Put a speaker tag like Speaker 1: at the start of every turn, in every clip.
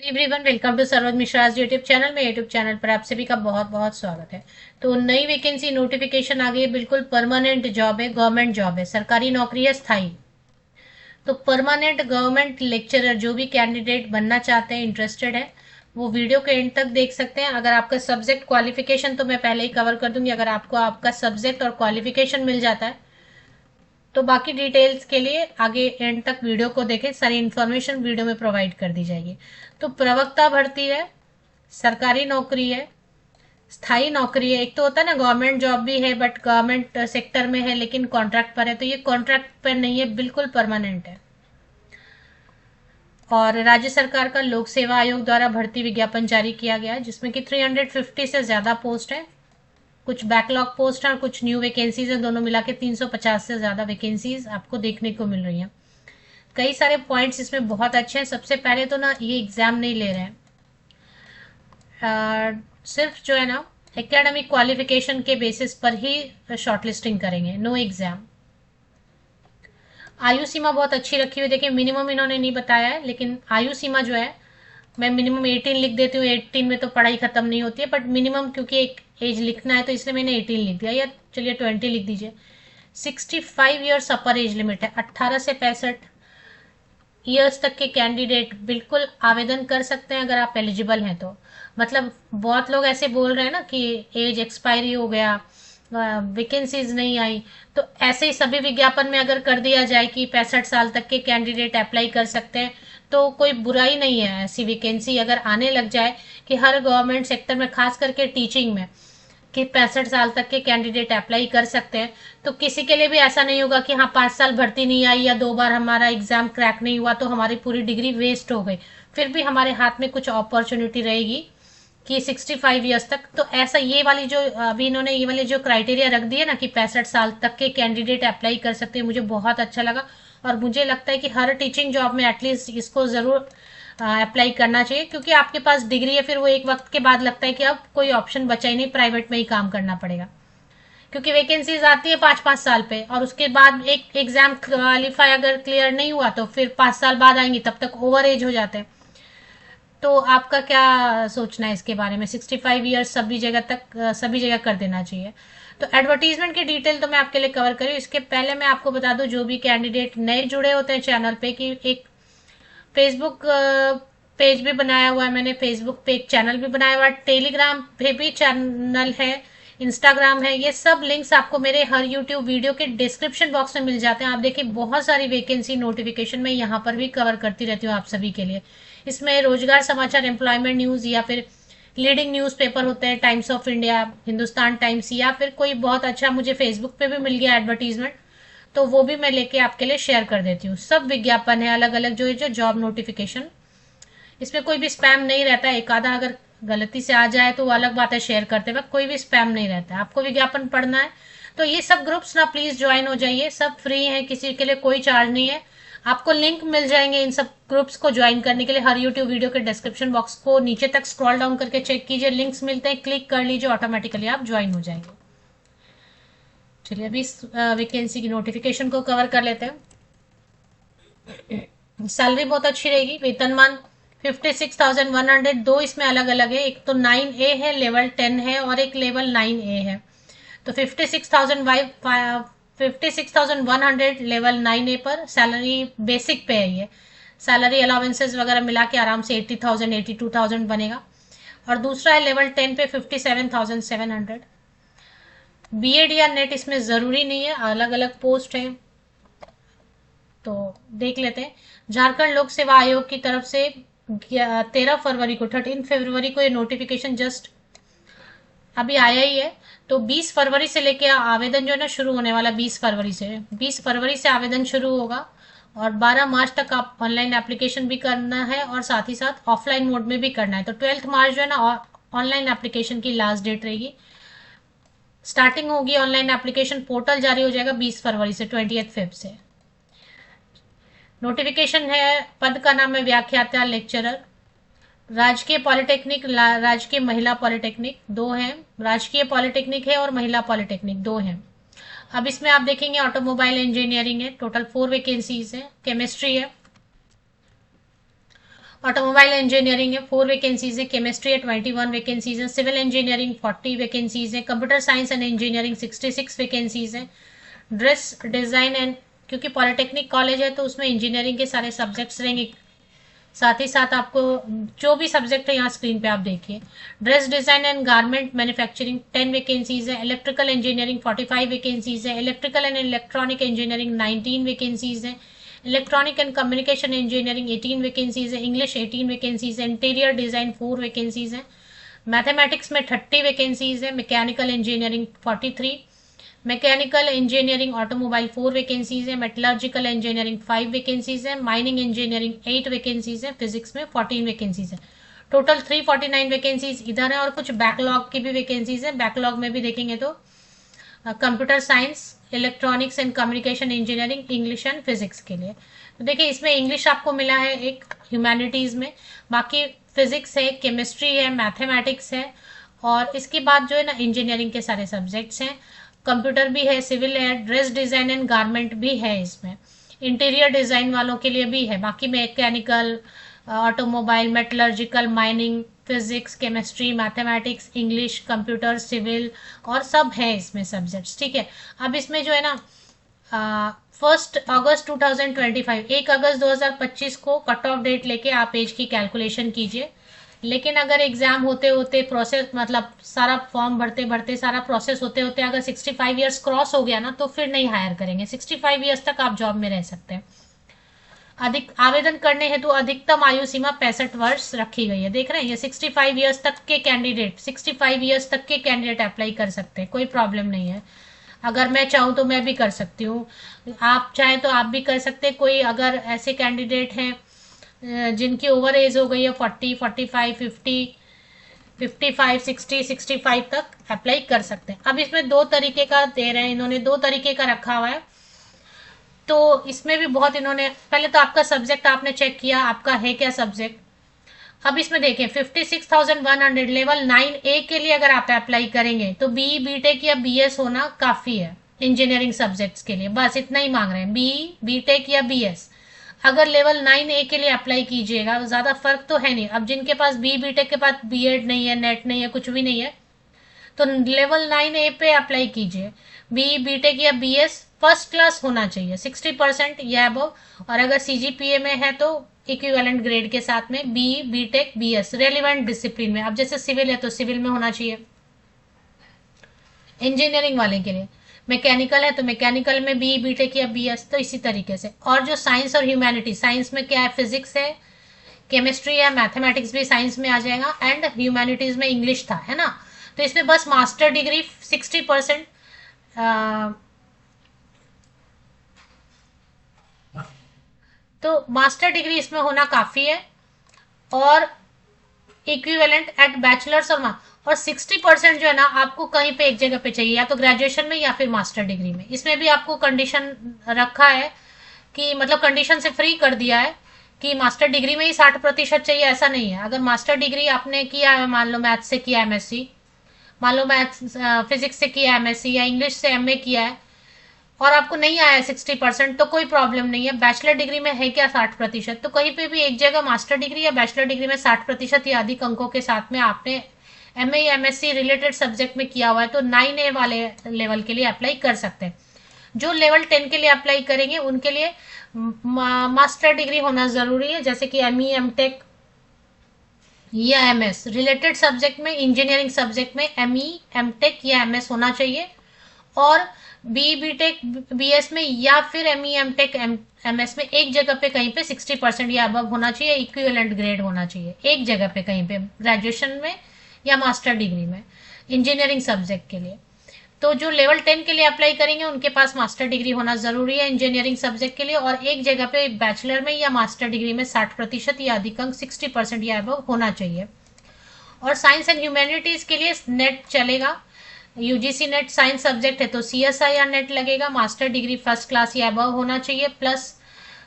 Speaker 1: Everyone, welcome to Saroj Mishra's YouTube channel में। YouTube channel पर आप सभी का बहुत बहुत स्वागत है। तो नई वैकेंसी नोटिफिकेशन आ गई है, बिल्कुल परमानेंट जॉब है, गवर्नमेंट जॉब है, सरकारी नौकरी है, स्थायी। तो परमानेंट गवर्नमेंट लेक्चरर जो भी कैंडिडेट बनना चाहते हैं, इंटरेस्टेड है, वो वीडियो के एंड तक देख सकते हैं। अगर आपका सब्जेक्ट क्वालिफिकेशन तो मैं पहले ही कवर कर दूंगी, अगर आपको आपका सब्जेक्ट और क्वालिफिकेशन मिल जाता है तो बाकी डिटेल्स के लिए आगे एंड तक वीडियो को देखें, सारी इन्फॉर्मेशन वीडियो में प्रोवाइड कर दी जाएगी। तो प्रवक्ता भर्ती है, सरकारी नौकरी है, स्थायी नौकरी है। एक तो होता है ना गवर्नमेंट जॉब भी है बट गवर्नमेंट सेक्टर में है लेकिन कॉन्ट्रैक्ट पर है, तो ये कॉन्ट्रैक्ट पर नहीं है, बिल्कुल परमानेंट है। और राज्य सरकार का लोक सेवा आयोग द्वारा भर्ती विज्ञापन जारी किया गया है, जिसमें कि 350 से ज्यादा पोस्ट है। कुछ बैकलॉग पोस्ट है और कुछ न्यू वैकेंसीज है, दोनों मिला के 350 से ज्यादा वैकेंसीज आपको देखने को मिल रही हैं। कई सारे पॉइंट्स इसमें बहुत अच्छे हैं। सबसे पहले तो ना, ये एग्जाम नहीं ले रहे हैं, सिर्फ जो है ना एकेडमिक क्वालिफिकेशन के बेसिस पर ही शॉर्टलिस्टिंग करेंगे, नो एग्जाम। आयु सीमा बहुत अच्छी रखी हुई, देखिए मिनिमम इन्होंने नहीं बताया है, लेकिन आयु सीमा जो है मैं मिनिमम 18 लिख देती हूँ। 18 में तो पढ़ाई खत्म नहीं होती है, बट मिनिमम क्योंकि एक एज लिखना है तो इसलिए मैंने 18 लिख दिया, या चलिए 20 लिख दीजिए। 65 ईयर्स अपर एज लिमिट है, 18 से 65 ईयर्स तक के कैंडिडेट बिल्कुल आवेदन कर सकते हैं अगर आप एलिजिबल हैं तो। मतलब बहुत लोग ऐसे बोल रहे हैं ना कि एज एक्सपायरी हो गया, वैकेंसीज नहीं आई, तो ऐसे ही सभी विज्ञापन में अगर कर दिया जाए कि 65 साल तक के कैंडिडेट अप्लाई कर सकते हैं तो कोई बुराई नहीं है। ऐसी वैकेंसी अगर आने लग जाए कि हर गवर्नमेंट सेक्टर में, खास करके टीचिंग में, कि 65 साल तक के कैंडिडेट अप्लाई कर सकते हैं, तो किसी के लिए भी ऐसा नहीं होगा कि हाँ 5 साल भर्ती नहीं आई या 2 बार हमारा एग्जाम क्रैक नहीं हुआ तो हमारी पूरी डिग्री वेस्ट हो गई। फिर भी हमारे हाथ में कुछ अपॉर्चुनिटी रहेगी कि 65 ईयर्स तक। तो ऐसा ये वाली जो अभी इन्होंने ये वाली जो क्राइटेरिया रख दी है ना कि 65 साल तक के कैंडिडेट अप्लाई कर सकते हैं, मुझे बहुत अच्छा लगा। और मुझे लगता है कि हर टीचिंग जॉब में एटलीस्ट इसको जरूर अप्लाई करना चाहिए, क्योंकि आपके पास डिग्री है, फिर वो एक वक्त के बाद लगता है कि अब कोई ऑप्शन बचा ही नहीं, प्राइवेट में ही काम करना पड़ेगा। क्योंकि वैकेंसीज आती है 5-5 साल पे, और उसके बाद एक एग्जाम क्वालिफाई अगर क्लियर नहीं हुआ तो फिर 5 साल बाद आएंगी, तब तक ओवर एज हो जाते हैं। तो आपका क्या सोचना है इसके बारे में? 65 ईयर्स सभी जगह तक, सभी जगह कर देना चाहिए। तो एडवर्टीजमेंट की डिटेल तो मैं आपके लिए कवर करी। इसके पहले मैं आपको बता दूं, जो भी कैंडिडेट नए जुड़े होते हैं चैनल पे, कि एक फेसबुक पेज भी बनाया हुआ है मैंने, फेसबुक पे एक चैनल भी बनाया हुआ है, टेलीग्राम पे भी चैनल है, इंस्टाग्राम है। ये सब लिंक्स आपको मेरे हर यूट्यूब वीडियो के डिस्क्रिप्शन बॉक्स में मिल जाते हैं। आप देखिए बहुत सारी वैकेंसी नोटिफिकेशन मैं यहाँ पर भी कवर करती रहती हूँ आप सभी के लिए। इसमें रोजगार समाचार, एम्प्लॉयमेंट न्यूज, या फिर लीडिंग न्यूज पेपर होते हैं, times of India, Hindustan times, या फिर कोई बहुत अच्छा मुझे फेसबुक पे भी मिल गया एडवर्टीजमेंट, तो वो भी मैं लेके आपके लिए शेयर कर देती हूँ। सब विज्ञापन है अलग अलग, जो जॉब नोटिफिकेशन, इसमें कोई भी स्पैम नहीं रहता है। एक आधा अगर गलती से आ जाए तो वो अलग बात है, शेयर करते वक्त कोई भी स्पैम नहीं रहता है। आपको विज्ञापन पढ़ना है तो ये सब ग्रुप्स ना प्लीज ज्वाइन हो जाइए, सब फ्री है, किसी के लिए कोई चार्ज नहीं है। आपको लिंक मिल जाएंगे इन सब ग्रुप्स को ज्वाइन करने के लिए हर यूट्यूब वीडियो के डिस्क्रिप्शन बॉक्स को नीचे तक स्क्रॉल डाउन करके चेक कीजिए, लिंक्स मिलते हैं, क्लिक कर लीजिए, ऑटोमेटिकली आप ज्वाइन हो जाएंगे। चलिए अभी इस वैकेंसी की नोटिफिकेशन को कवर कर लेते हैं। सैलरी बहुत अच्छी रहेगी, वेतनमान 56,100, दो इसमें अलग अलग है, एक तो 9A है, लेवल 10 है, और एक लेवल 9A है। तो 56,100 लेवल 9A पर सैलरी बेसिक पे है ये। सैलरी अलाउंसेस वगैरह मिला के आराम से 80,000 82,000 बनेगा। और दूसरा है लेवल 10 पे 57,700। बीएड या नेट इसमें जरूरी नहीं है, अलग अलग पोस्ट है, तो देख लेते हैं। झारखंड लोक सेवा आयोग की तरफ से 13 फरवरी को ये नोटिफिकेशन जस्ट अभी आया ही है। तो 20 फरवरी से लेके आवेदन जो है ना शुरू होने वाला, 20 फरवरी से आवेदन शुरू होगा, और 12 मार्च तक आप ऑनलाइन एप्लीकेशन भी करना है और साथ ही साथ ऑफलाइन मोड में भी करना है। तो 12 मार्च जो है ना ऑनलाइन एप्लीकेशन की लास्ट डेट रहेगी। स्टार्टिंग होगी ऑनलाइन एप्लीकेशन, पोर्टल जारी हो जाएगा 20 फरवरी से, 20 से। नोटिफिकेशन है, पद का नाम है व्याख्याता लेक्चरर। राजकीय पॉलिटेक्निक, राजकीय महिला पॉलिटेक्निक दो हैं, राजकीय पॉलिटेक्निक है और महिला पॉलिटेक्निक दो हैं। अब इसमें आप देखेंगे ऑटोमोबाइल इंजीनियरिंग है, टोटल 4 वैकेंसीज है, केमिस्ट्री है, ऑटोमोबाइल इंजीनियरिंग है 4 वैकेंसीज है, केमिस्ट्री है 21 वैकेंसीज है, सिविल इंजीनियरिंग 40 वैकेंसीज है, computer science and engineering 66 vacancies है, ड्रेस डिजाइन एंड, क्योंकि पॉलिटेक्निक कॉलेज है तो उसमें इंजीनियरिंग के सारे सब्जेक्ट्स रहेंगे, साथ ही साथ आपको जो भी सब्जेक्ट है यहाँ स्क्रीन पे आप देखिए। Dress design and garment manufacturing 10 vacancies है, इलेक्ट्रिकल इंजीनियरिंग 45 वैकेंसीज है, electrical and electronic engineering 19 vacancies है, electronic and communication engineering 18 vacancies है, इंग्लिश 18 वैकेंसीज है, इंटीरियर डिजाइन 4 वैकेंसीज है, मैथमेटिक्स में 30 वैकेंसीज है, mechanical engineering 43, mechanical engineering automobile 4 vacancies है, metallurgical engineering 5 vacancies है, माइनिंग इंजीनियरिंग 8 वैकेंसीज है, फिजिक्स में 14 वैकेंसीज है। टोटल 349 वैकेंसीज इधर है और कुछ बैकलॉग की भी वैकेंसीज है। बैकलॉग में भी देखेंगे तो computer science, electronics and communication engineering, English and physics के लिए। तो देखिए इसमें इंग्लिश आपको मिला है एक ह्यूमैनिटीज में, बाकी फिजिक्स है, केमिस्ट्री है, मैथमेटिक्स है, और इसके बाद जो है ना इंजीनियरिंग के सारे सब्जेक्ट्स हैं, कंप्यूटर भी है, सिविल है, ड्रेस डिजाइन एंड गारमेंट भी है इसमें, इंटीरियर डिजाइन वालों के लिए भी है, बाकी mechanical, automobile, metallurgical, mining, physics, chemistry, mathematics, English, computer, civil और सब है इसमें सब्जेक्ट्स। ठीक है, अब इसमें जो है ना 1 अगस्त 2025, 1 अगस्त 2025 को कट ऑफ डेट लेके आप एज की कैलकुलेशन कीजिए। लेकिन अगर एग्जाम होते होते प्रोसेस, मतलब सारा फॉर्म भरते भरते सारा प्रोसेस होते होते अगर 65 ईयर्स क्रॉस हो गया ना तो फिर नहीं हायर करेंगे। 65 ईयर्स तक आप जॉब में रह सकते हैं। अधिक आवेदन करने हेतु अधिकतम आयु सीमा 65 वर्ष रखी गई है। देख रहे हैं ये 65 ईयर्स तक के कैंडिडेट, 65 ईयर्स तक के कैंडिडेट अप्लाई कर सकते हैं, कोई प्रॉब्लम नहीं है। अगर मैं चाहूँ तो मैं भी कर सकती हूँ, आप चाहें तो आप भी कर सकते हैं। कोई अगर ऐसे कैंडिडेट हैं जिनकी ओवर एज हो गई है 40, 45, 50, 55, 60, 65 तक अप्लाई कर सकते हैं। अब इसमें 2 तरीके का दे रहे हैं, इन्होंने 2 तरीके का रखा हुआ है। तो इसमें भी बहुत इन्होंने, पहले तो आपका सब्जेक्ट आपने चेक किया, आपका है क्या सब्जेक्ट। अब इसमें देखें 56,100 लेवल 9A के लिए अगर आप अप्लाई करेंगे तो बी, बीटेक या बीएस होना काफी है इंजीनियरिंग सब्जेक्ट्स के लिए, बस इतना ही मांग रहे हैं, बी, बीटेक या बीएस। अगर लेवल 9A के लिए अप्लाई कीजिएगा, ज्यादा फर्क तो है नहीं। अब जिनके पास बी, बीटेक के पास बीएड नहीं है, नेट नहीं है, कुछ भी नहीं है, तो लेवल 9A पे अप्लाई कीजिए। बी, बीटेक या बीएस फर्स्ट क्लास होना चाहिए, 60% या अबव, और अगर सीजीपीए में है तो इक्विवेलेंट ग्रेड के साथ में B, BTech, BS relevant discipline में। अब जैसे सिविल है तो सिविल में होना चाहिए इंजीनियरिंग वाले के लिए, मैकेनिकल है तो मैकेनिकल में बी, बीटेक या बीएस, तो इसी तरीके से। और जो साइंस और ह्यूमैनिटी, साइंस में क्या है, फिजिक्स है, केमिस्ट्री है, मैथमेटिक्स भी साइंस में आ जाएगा, एंड ह्यूमैनिटीज में इंग्लिश था, है ना। तो इसमें बस मास्टर डिग्री 60%, तो मास्टर डिग्री इसमें होना काफी है, और इक्विवेलेंट एट बैचलर्स और 60% जो है ना आपको कहीं पे एक जगह पे चाहिए, या तो ग्रेजुएशन में या फिर मास्टर डिग्री में। इसमें भी आपको कंडीशन रखा है कि, मतलब कंडीशन से फ्री कर दिया है कि मास्टर डिग्री में ही 60% चाहिए, ऐसा नहीं है। अगर मास्टर डिग्री आपने किया है, मान लो मैथ्स से किया एमएससी, मान लो मैथ्स फिजिक्स से किया एमएससी, या इंग्लिश से एमए किया है, और आपको नहीं आया है 60%, तो कोई प्रॉब्लम नहीं है। बैचलर डिग्री में है क्या 60%, तो कहीं पे भी एक जगह मास्टर डिग्री या बैचलर डिग्री में 60% या अधिक अंकों के साथ में आपने एमए या एमएससी रिलेटेड सब्जेक्ट में किया हुआ है तो 9A वाले लेवल के लिए अप्लाई कर सकते हैं। जो लेवल 10 के लिए अप्लाई करेंगे उनके लिए मास्टर डिग्री होना जरूरी है, जैसे कि एमई, एमटेक या एमएस रिलेटेड सब्जेक्ट में, इंजीनियरिंग सब्जेक्ट में एमई, एमटेक या एमएस होना चाहिए, और बी, बीटेक, बीएस में या फिर एमई, एमटेक, एमएस में एक जगह पे कहीं पे 60% या अबव होना चाहिए, इक्विवेलेंट ग्रेड होना चाहिए एक जगह पे कहीं पे, ग्रेजुएशन में या मास्टर डिग्री में, इंजीनियरिंग सब्जेक्ट के लिए। तो जो लेवल 10 के लिए अप्लाई करेंगे उनके पास मास्टर डिग्री होना जरूरी है इंजीनियरिंग सब्जेक्ट के लिए, और एक जगह पे बैचलर में या मास्टर डिग्री में 60% या अधिक अंक 60% या अबव होना चाहिए। और साइंस एंड ह्यूमैनिटीज के लिए नेट चलेगा, यूजीसी नेट साइंस सब्जेक्ट है तो सीएसआईआर नेट लगेगा, मास्टर डिग्री फर्स्ट क्लास या अबव होना चाहिए, प्लस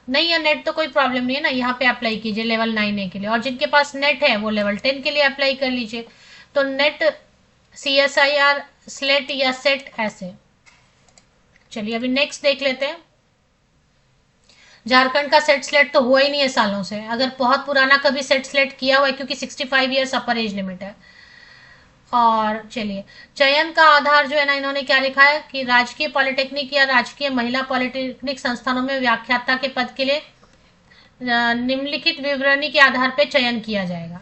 Speaker 1: नहीं है नेट तो कोई प्रॉब्लम नहीं है ना, यहाँ पे अप्लाई कीजिए लेवल 9A के लिए। और जिनके पास नेट है वो लेवल 10 के लिए अप्लाई कर लीजिए। तो नेट, सीएसआईआर, स्लेट या सेट, ऐसे। चलिए अभी नेक्स्ट देख लेते हैं। झारखंड का सेट स्लेट तो हुआ ही नहीं है सालों से, अगर बहुत पुराना कभी सेट स्लेट किया हुआ है, क्योंकि 65 ईयर्स अपर एज लिमिट है। और चलिए, चयन का आधार जो है ना, इन्होंने क्या लिखा है कि राजकीय पॉलिटेक्निक या राजकीय महिला पॉलिटेक्निक संस्थानों में व्याख्याता के पद के लिए निम्नलिखित विवरणी के आधार पर चयन किया जाएगा।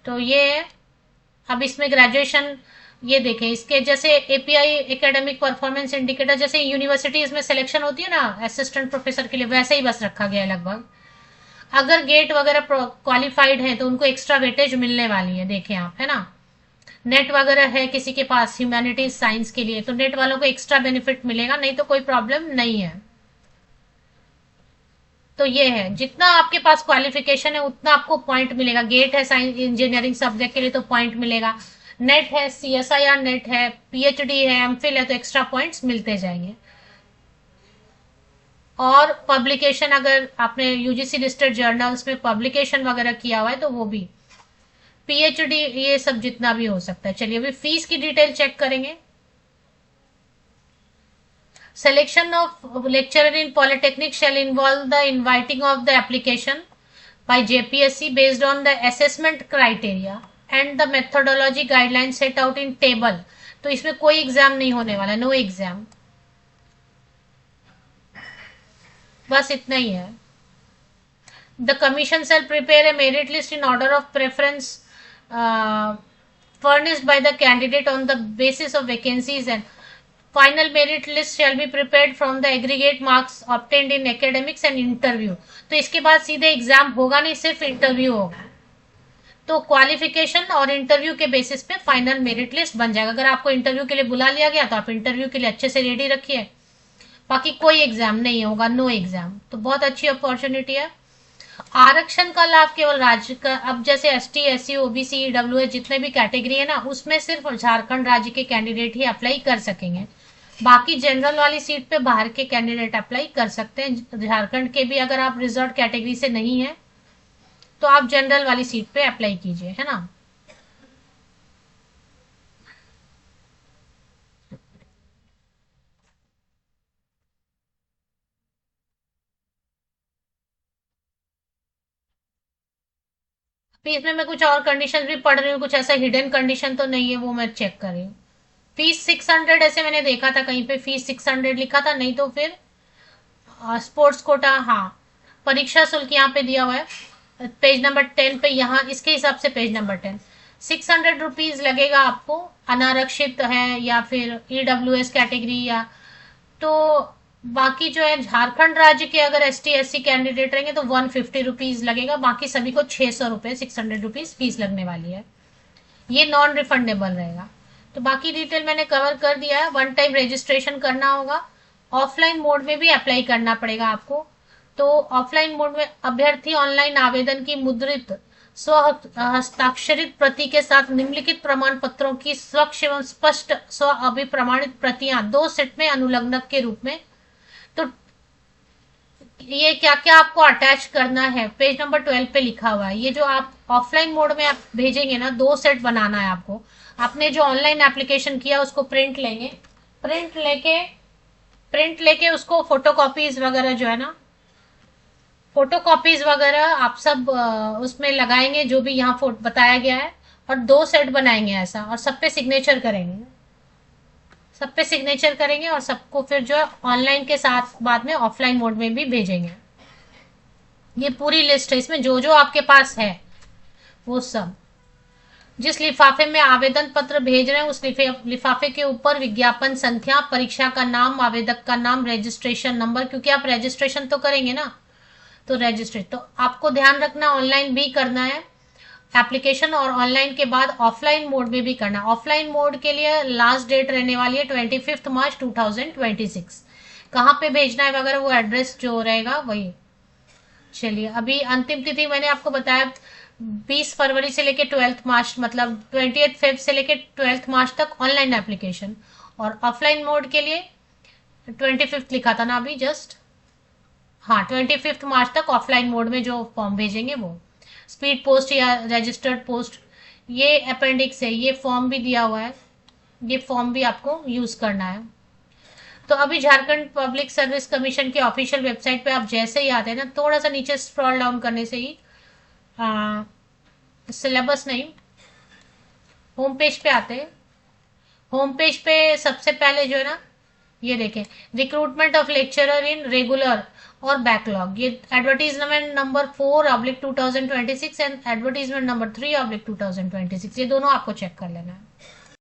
Speaker 1: तो ये अब इसमें ग्रेजुएशन, ये देखें इसके जैसे एपीआई एकेडमिक परफॉर्मेंस इंडिकेटर, जैसे यूनिवर्सिटीज में सिलेक्शन होती है ना असिस्टेंट प्रोफेसर के लिए, वैसे ही बस रखा गया है लगभग। अगर गेट वगैरह क्वालिफाइड है तो उनको एक्स्ट्रा वेटेज मिलने वाली है, देखें आप, है ना। नेट वगैरह है किसी के पास ह्यूमैनिटीज साइंस के लिए, तो नेट वालों को एक्स्ट्रा बेनिफिट मिलेगा, नहीं तो कोई प्रॉब्लम नहीं है। तो ये है, जितना आपके पास क्वालिफिकेशन है उतना आपको पॉइंट मिलेगा। गेट है साइंस इंजीनियरिंग सब्जेक्ट के लिए तो पॉइंट मिलेगा, नेट है, सीएसआईआर नेट है, पीएचडी है, एमफिल है, तो एक्स्ट्रा पॉइंट्स मिलते जाएंगे। और पब्लिकेशन, अगर आपने यूजीसी लिस्टेड जर्नल्स में पब्लिकेशन वगैरह किया हुआ है तो वो भी, पीएचडी, ये सब जितना भी हो सकता है। चलिए अभी फीस की डिटेल चेक करेंगे। Selection of lecturer in polytechnic shall involve the inviting of the application by JPSC based on the assessment criteria and the methodology guidelines set out in table। तो इसमें कोई एग्जाम नहीं होने वाला, no exam, बस इतना ही है। The commission shall prepare a merit list in order of preference furnished by the candidate on the basis of vacancies, and final merit list shall be prepared from the aggregate marks obtained in academics and interview. तो इसके बाद सीधे exam होगा नहीं, सिर्फ interview होगा। तो qualification और इंटरव्यू के बेसिस पे फाइनल मेरिट लिस्ट बन जाएगा। अगर आपको इंटरव्यू के लिए बुला लिया गया तो आप इंटरव्यू के लिए अच्छे से रेडी रखिए, बाकी कोई एग्जाम नहीं होगा, नो एग्जाम। तो बहुत अच्छी अपॉर्चुनिटी है। आरक्षण का लाभ केवल राज्य का, अब जैसे एसटी, एससी, ओबीसी, ईडब्ल्यूएस जितने भी कैटेगरी है ना, उसमें सिर्फ झारखंड राज्य के कैंडिडेट ही अप्लाई कर सकेंगे। बाकी जनरल वाली सीट पे बाहर के कैंडिडेट अप्लाई कर सकते हैं। झारखंड के भी अगर आप रिजर्व कैटेगरी से नहीं है तो आप जनरल वाली सीट पे अप्लाई कीजिए, है ना। अभी इसमें मैं कुछ और कंडीशन भी पढ़ रही हूँ, कुछ ऐसा हिडन कंडीशन तो नहीं है, वो मैं चेक कर रही हूँ। फीस 600 ऐसे मैंने देखा था कहीं पे, फीस 600 लिखा था, नहीं तो फिर स्पोर्ट्स कोटा, हाँ परीक्षा शुल्क यहाँ पे दिया हुआ है पेज नंबर 10 पे, यहाँ इसके हिसाब से पेज नंबर 10 600 रुपीज लगेगा आपको, अनारक्षित है या फिर ईडब्ल्यूएस कैटेगरी, या तो बाकी जो है झारखंड राज्य के अगर एसटी एससी कैंडिडेट रहेंगे तो 150 रुपीज लगेगा, बाकी सभी को 600 रुपये 600 रुपीज फीस लगने वाली है। ये नॉन रिफंडेबल रहेगा। तो बाकी डिटेल मैंने कवर कर दिया है। वन टाइम रजिस्ट्रेशन करना होगा, ऑफलाइन मोड में भी अप्लाई करना पड़ेगा आपको। तो ऑफलाइन मोड में अभ्यर्थी ऑनलाइन आवेदन की मुद्रित स्व हस्ताक्षरित प्रति के साथ निम्नलिखित प्रमाण पत्रों की स्वच्छ एवं स्पष्ट स्व अभिप्रमाणित प्रतियां 2 सेट में अनुलग्नक के रूप में, तो ये क्या क्या आपको अटैच करना है पेज नंबर 12 पे लिखा हुआ है। ये जो आप ऑफलाइन मोड में आप भेजेंगे ना, 2 सेट बनाना है आपको। आपने जो ऑनलाइन एप्लीकेशन किया उसको प्रिंट लेंगे, प्रिंट लेके उसको फोटोकॉपीज वगैरह जो है ना, फोटोकॉपीज वगैरह आप सब उसमें लगाएंगे जो भी यहाँ बताया गया है, और 2 सेट बनाएंगे ऐसा, और सब पे सिग्नेचर करेंगे, सब पे सिग्नेचर करेंगे, और सबको फिर जो है ऑनलाइन के साथ बाद में ऑफलाइन मोड में भी भेजेंगे। ये पूरी लिस्ट है, इसमें जो जो आपके पास है वो सब। जिस लिफाफे में आवेदन पत्र भेज रहे हैं उस लिफाफे के ऊपर विज्ञापन संख्या, परीक्षा का नाम, आवेदक का नाम, रजिस्ट्रेशन नंबर, क्योंकि आप रजिस्ट्रेशन तो करेंगे ना, तो रजिस्ट्रेशन तो आपको ध्यान रखना ऑनलाइन भी करना है एप्लीकेशन, और ऑनलाइन के बाद ऑफलाइन मोड में भी करना। ऑफलाइन मोड के लिए लास्ट डेट रहने वाली है 25 मार्च 2026। कहाँ पे भेजना है वगैरह वो एड्रेस जो रहेगा वही। चलिए अभी अंतिम तिथि मैंने आपको बताया 20 फरवरी से लेके 12 मार्च, मतलब 20 फेब से लेके 12 मार्च तक ऑनलाइन एप्लीकेशन, और ऑफलाइन मोड के लिए 25 लिखा था ना अभी जस्ट, हाँ 25 मार्च तक ऑफलाइन मोड में जो फॉर्म भेजेंगे वो। स्पीड पोस्ट या रजिस्टर्ड पोस्ट, ये अपेंडिक्स है, ये फॉर्म भी दिया हुआ है, ये फॉर्म भी आपको यूज करना है। तो अभी झारखंड पब्लिक सर्विस कमीशन के ऑफिशियल वेबसाइट पे आप जैसे ही आते हैं ना, थोड़ा सा नीचे स्क्रॉल डाउन करने से ही सिलेबस नहीं, होम पेज पे आते हैं। होम पेज पे सबसे पहले जो है ना, ये देखें, recruitment of lecturer in regular और बैकलॉग, ये advertisement number 4/2026 and advertisement number 3/2026, ये दोनों आपको चेक कर लेना है।